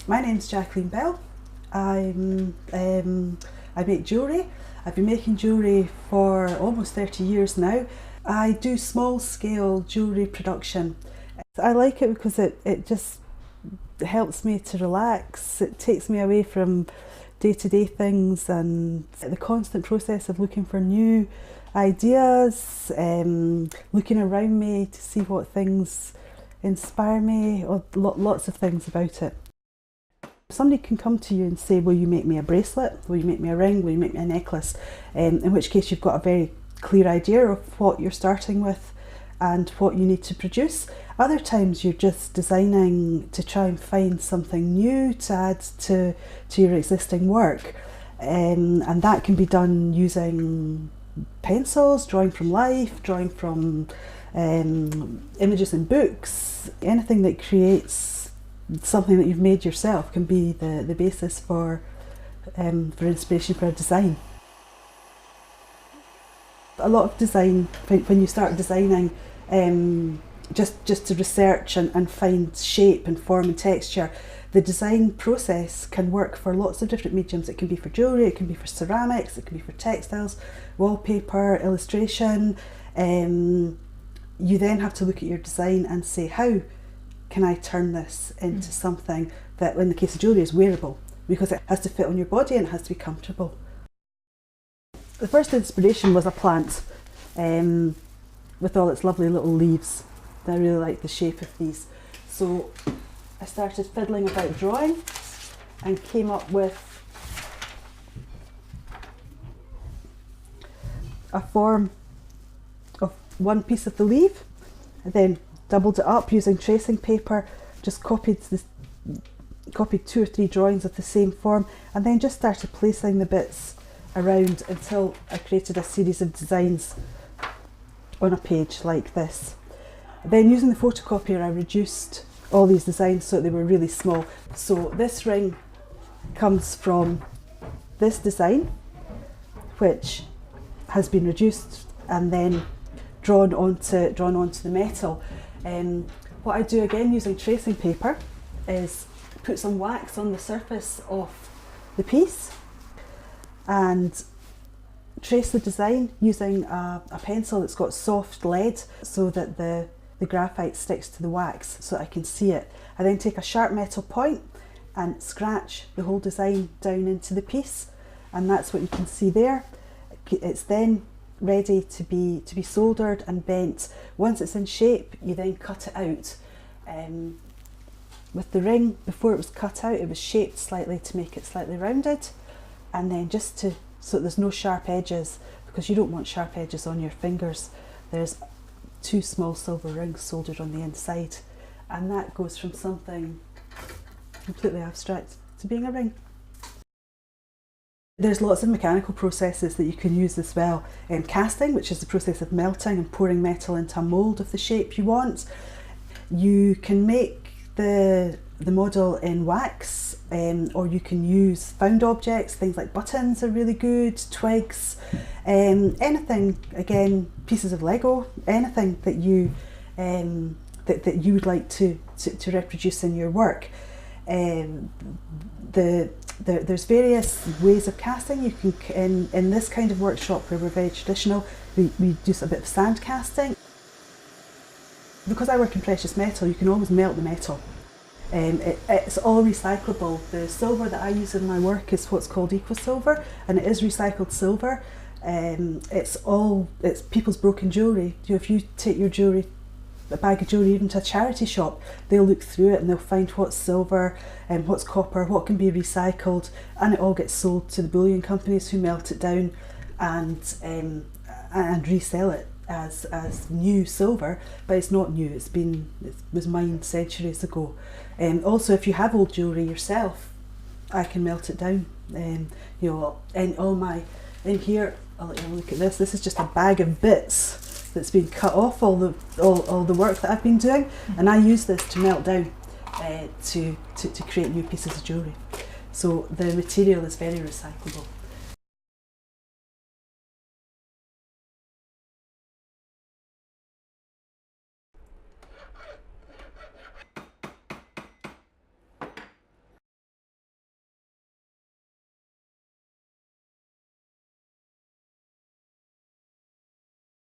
My name's Jacqueline Bell. I make jewellery. I've been making jewellery for almost 30 years now. I do small scale jewellery production. I like it because it just helps me to relax. It takes me away from day-to-day things and the constant process of looking for new ideas, looking around me to see what things inspire me, or lots of things about it. Somebody can come to you and say, will you make me a bracelet, will you make me a ring, will you make me a necklace, in which case you've got a very clear idea of what you're starting with and what you need to produce. Other times you're just designing to try and find something new to add to your existing work, and that can be done using pencils, drawing from life, drawing from images in books. Anything that creates something that you've made yourself can be the basis for inspiration for a design. A lot of design, when you start designing, just to research and find shape and form and texture, the design process can work for lots of different mediums. It can be for jewellery, it can be for ceramics, it can be for textiles, wallpaper, illustration. You then have to look at your design and say, how can I turn this into something that, in the case of jewellery, is wearable, because it has to fit on your body and it has to be comfortable. The first inspiration was a plant with all its lovely little leaves. I really like the shape of these. So I started fiddling about drawing and came up with a form of one piece of the leaf, and then doubled it up using tracing paper, just copied 2 or 3 drawings of the same form, and then just started placing the bits around until I created a series of designs on a page like this. Then, using the photocopier, I reduced all these designs so they were really small. So this ring comes from this design, which has been reduced and then drawn onto the metal. What I do, again using tracing paper, is put some wax on the surface of the piece and trace the design using a pencil that's got soft lead, so that the graphite sticks to the wax so I can see it. I then take a sharp metal point and scratch the whole design down into the piece, and that's what you can see there. It's then ready to be soldered and bent. Once it's in shape, you then cut it out. With the ring, before it was cut out, it was shaped slightly to make it slightly rounded, and then so there's no sharp edges, because you don't want sharp edges on your fingers. There's 2 small silver rings soldered on the inside, and that goes from something completely abstract to being a ring. There's lots of mechanical processes that you can use as well. Casting, which is the process of melting and pouring metal into a mould of the shape you want. You can make the model in wax, or you can use found objects. Things like buttons are really good, twigs, anything, again, pieces of Lego, anything that you that you would like to reproduce in your work. There's various ways of casting. You can, in this kind of workshop where we're very traditional, we do a bit of sand casting. Because I work in precious metal, you can always melt the metal. It's all recyclable. The silver that I use in my work is what's called EcoSilver, and it is recycled silver. It's people's broken jewellery. If you take your jewellery, a bag of jewellery, even to a charity shop, they'll look through it and they'll find what's silver and what's copper, what can be recycled, and it all gets sold to the bullion companies, who melt it down and resell it as new silver. But it's not new, it was mined centuries ago. Also, if you have old jewellery yourself, I can melt it down. And in here, I'll let you look at this. This is just a bag of bits that's been cut off all the work that I've been doing, and I use this to melt down to create new pieces of jewellery. So the material is very recyclable.